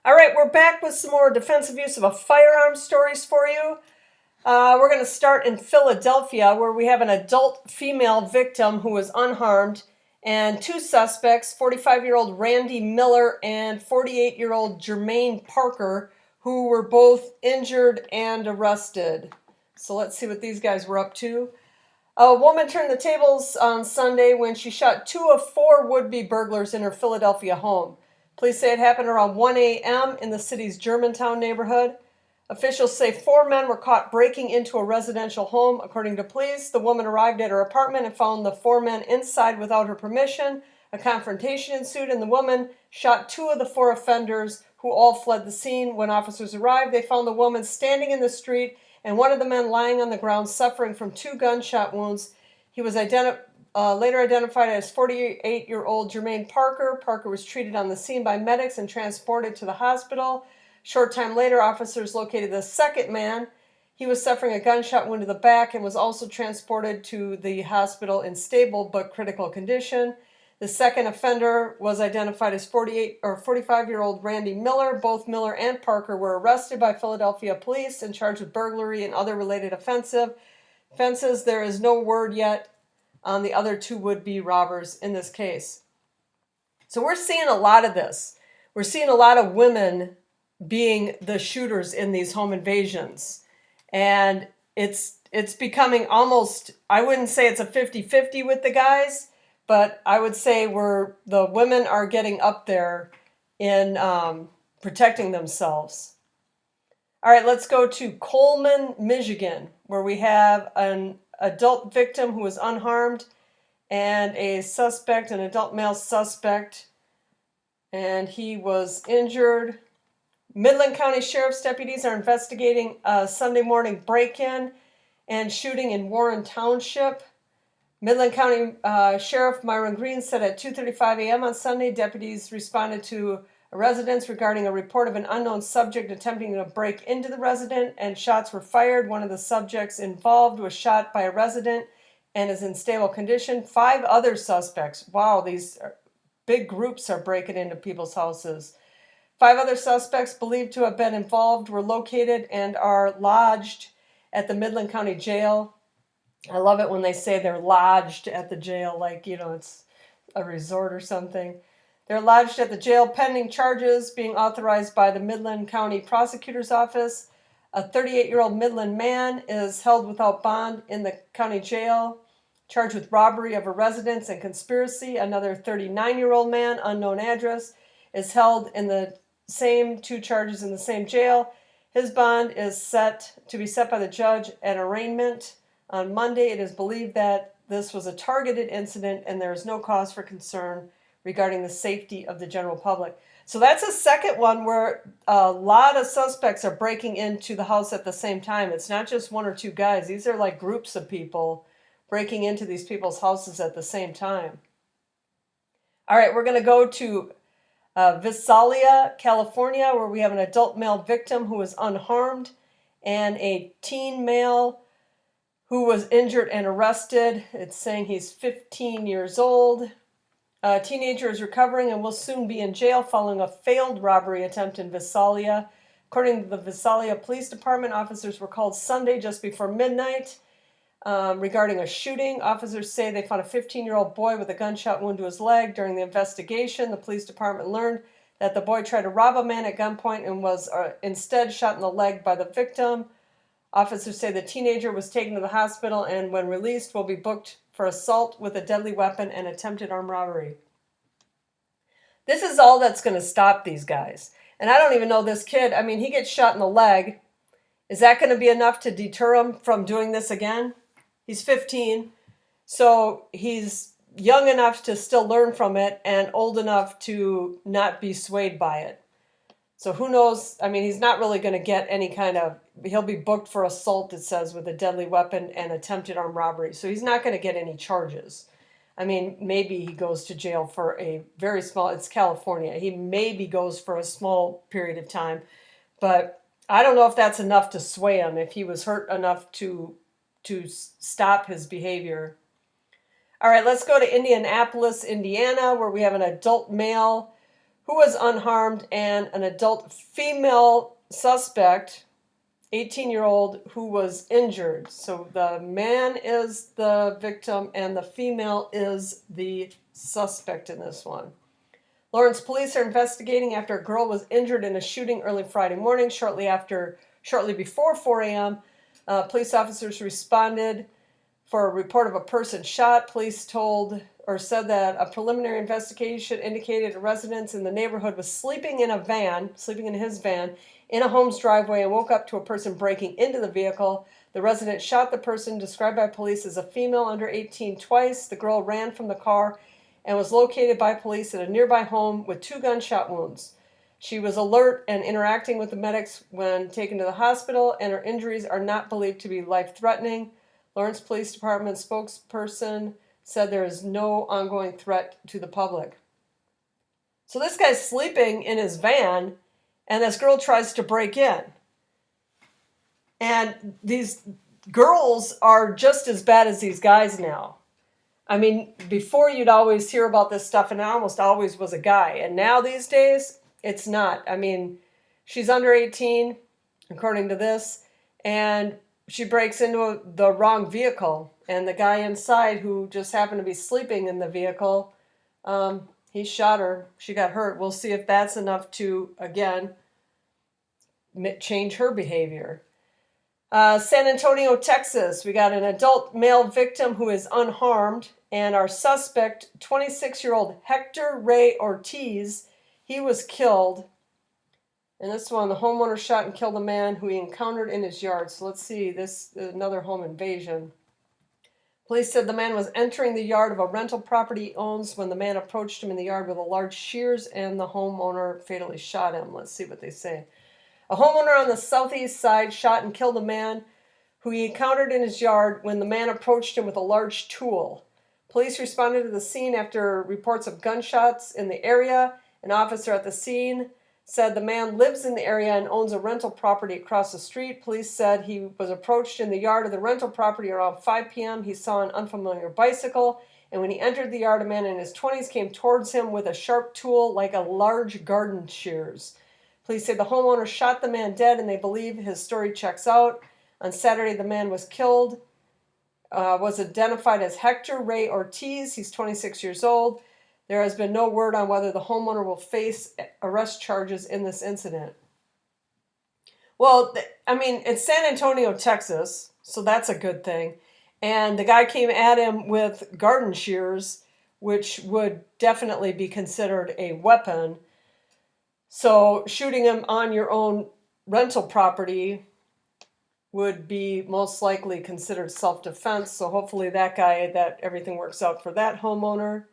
All right, we're back with some more defensive use of a firearm stories for you. We're going to start in Philadelphia, where we have an adult female victim who was unharmed, and two suspects, 45-year-old Randy Miller and 48-year-old Jermaine Parker, who were both injured and arrested. So let's see what these guys were up to. A woman turned the tables on Sunday when she shot 2 of 4 would-be burglars in her Philadelphia home. Police say it happened around 1 a.m. in the city's Germantown neighborhood. Officials say 4 men were caught breaking into a residential home. According to police, the woman arrived at her apartment and found the 4 men inside without her permission. A confrontation ensued, and the woman shot 2 of the 4 offenders, who all fled the scene. When officers arrived, they found the woman standing in the street and one of the men lying on the ground suffering from 2 gunshot wounds. He was later identified as 48-year-old Jermaine Parker. Parker was treated on the scene by medics and transported to the hospital. Short time later, officers located the second man. He was suffering a gunshot wound to the back and was also transported to the hospital in stable but critical condition. The second offender was identified as 45-year-old Randy Miller. Both Miller and Parker were arrested by Philadelphia police and charged with burglary and other related offenses. There is no word yet on the other 2 would-be robbers in this case. So we're seeing a lot of this. We're seeing a lot of women being the shooters in these home invasions. And it's becoming almost, I wouldn't say it's a 50-50 with the guys, but I would say the women are getting up there in protecting themselves. All right, let's go to Coleman, Michigan, where we have an adult victim who was unharmed and a suspect, an adult male suspect, and he was injured. Midland County Sheriff's deputies are investigating a Sunday morning break-in and shooting in Warren Township. Midland County Sheriff Myron Green said at 2:35 a.m. on Sunday, deputies responded to a residence regarding a report of an unknown subject attempting to break into the residence, and shots were fired. One of the subjects involved was shot by a resident and is in stable condition. 5 other suspects, wow, these big groups are breaking into people's houses. 5 other suspects believed to have been involved were located and are lodged at the Midland County Jail. I love it when they say they're lodged at the jail, like, it's a resort or something. They're lodged at the jail pending charges being authorized by the Midland County Prosecutor's Office. A 38-year-old Midland man is held without bond in the county jail, charged with robbery of a residence and conspiracy. Another 39-year-old man, unknown address, is held in the same 2 charges in the same jail. His bond is set to be set by the judge at arraignment on Monday. It is believed that this was a targeted incident and there is no cause for concern regarding the safety of the general public. So that's a second one where a lot of suspects are breaking into the house at the same time. It's not just 1 or 2 guys. These are like groups of people breaking into these people's houses at the same time. All right, we're going to go to Visalia, California, where we have an adult male victim who was unharmed and a teen male who was injured and arrested. It's saying he's 15 years old. A teenager is recovering and will soon be in jail following a failed robbery attempt in Visalia. According to the Visalia Police Department, officers were called Sunday just before midnight regarding a shooting. Officers say they found a 15-year-old boy with a gunshot wound to his leg. During the investigation, the police department learned that the boy tried to rob a man at gunpoint and was instead shot in the leg by the victim. Officers say the teenager was taken to the hospital and, when released, will be booked for assault with a deadly weapon and attempted armed robbery. This is all that's going to stop these guys. And I don't even know this kid. I mean, he gets shot in the leg. Is that going to be enough to deter him from doing this again? He's 15, so he's young enough to still learn from it and old enough to not be swayed by it. So who knows? I mean, he's not really going to get any kind of, he'll be booked for assault, it says, with a deadly weapon and attempted armed robbery. So he's not going to get any charges. I mean, maybe he goes to jail for a very small, it's California. He maybe goes for a small period of time. But I don't know if that's enough to sway him, if he was hurt enough to stop his behavior. All right, let's go to Indianapolis, Indiana, where we have an adult male who was unharmed and an adult female suspect, 18-year-old, who was injured. So the man is the victim and the female is the suspect in this one. Lawrence police are investigating after a girl was injured in a shooting early Friday morning. Shortly before 4 a.m., police officers responded for a report of a person shot. Police said that a preliminary investigation indicated a resident in the neighborhood was sleeping in his van, in a home's driveway, and woke up to a person breaking into the vehicle. The resident shot the person, described by police as a female under 18, twice. The girl ran from the car and was located by police at a nearby home with 2 gunshot wounds. She was alert and interacting with the medics when taken to the hospital, and her injuries are not believed to be life-threatening. Lawrence Police Department spokesperson said there is no ongoing threat to the public. So this guy's sleeping in his van, and this girl tries to break in. And these girls are just as bad as these guys now. I mean, before you'd always hear about this stuff, and it almost always was a guy. And now these days, it's not. I mean, she's under 18, according to this, and she breaks into the wrong vehicle. And the guy inside, who just happened to be sleeping in the vehicle, he shot her. She got hurt. We'll see if that's enough to, again, change her behavior. San Antonio, Texas, we got an adult male victim who is unharmed, and our suspect, 26-year-old Hector Ray Ortiz, he was killed. And this one, the homeowner shot and killed a man who he encountered in his yard. So let's see, this is another home invasion. Police said the man was entering the yard of a rental property he owns when the man approached him in the yard with a large shears, and the homeowner fatally shot him. Let's see what they say. A homeowner on the southeast side shot and killed a man who he encountered in his yard when the man approached him with a large tool. Police responded to the scene after reports of gunshots in the area. An officer at the scene said the man lives in the area and owns a rental property across the street. Police said he was approached in the yard of the rental property around 5 p.m. He saw an unfamiliar bicycle, and when he entered the yard, a man in his 20s came towards him with a sharp tool like a large garden shears. Police say the homeowner shot the man dead, and they believe his story checks out. On Saturday, the man was killed, was identified as Hector Ray Ortiz. He's 26 years old. There has been no word on whether the homeowner will face arrest charges in this incident. Well, I mean, it's San Antonio, Texas, so that's a good thing. And the guy came at him with garden shears, which would definitely be considered a weapon. So shooting him on your own rental property would be most likely considered self-defense. So hopefully that everything works out for that homeowner.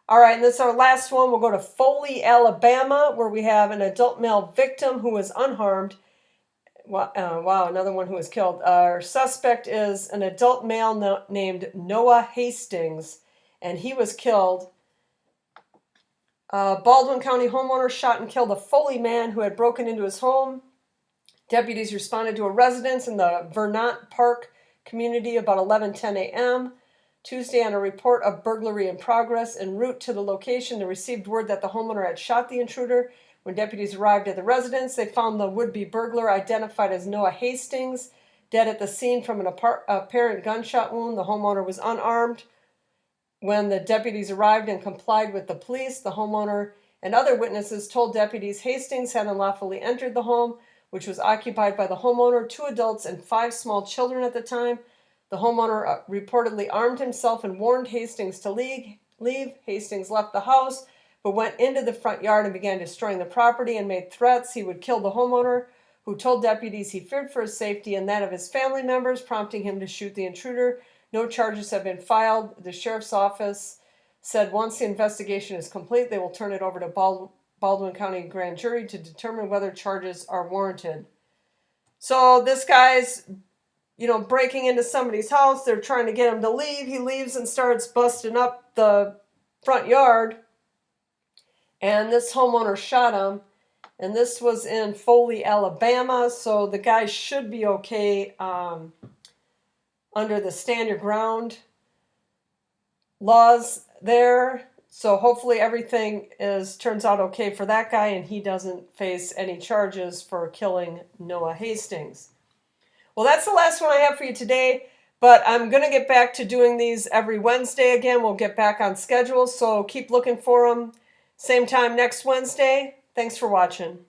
All right, and this is our last one. We'll go to Foley, Alabama, where we have an adult male victim who was unharmed. Wow, another one who was killed. Our suspect is an adult male named Noah Hastings, and he was killed. Baldwin County homeowner shot and killed a Foley man who had broken into his home. Deputies responded to a residence in the Vermont Park community about 11:10 a.m. Tuesday on a report of burglary in progress. En route to the location, they received word that the homeowner had shot the intruder. When deputies arrived at the residence, they found the would-be burglar, identified as Noah Hastings, dead at the scene from an apparent gunshot wound. The homeowner was unarmed. When the deputies arrived and complied with the police, the homeowner and other witnesses told deputies Hastings had unlawfully entered the home, which was occupied by the homeowner, 2 adults, and 5 small children at the time. The homeowner reportedly armed himself and warned Hastings to leave. Hastings left the house, but went into the front yard and began destroying the property and made threats he would kill the homeowner, who told deputies he feared for his safety and that of his family members, prompting him to shoot the intruder. No charges have been filed. The sheriff's office said once the investigation is complete, they will turn it over to Baldwin County grand jury to determine whether charges are warranted. So this guy's breaking into somebody's house. They're trying to get him to leave. He leaves and starts busting up the front yard. And this homeowner shot him. And this was in Foley, Alabama. So the guy should be okay under the stand your ground laws there. So hopefully everything turns out okay for that guy and he doesn't face any charges for killing Noah Hastings. Well, that's the last one I have for you today, but I'm going to get back to doing these every Wednesday again. We'll get back on schedule, so keep looking for them. Same time next Wednesday. Thanks for watching.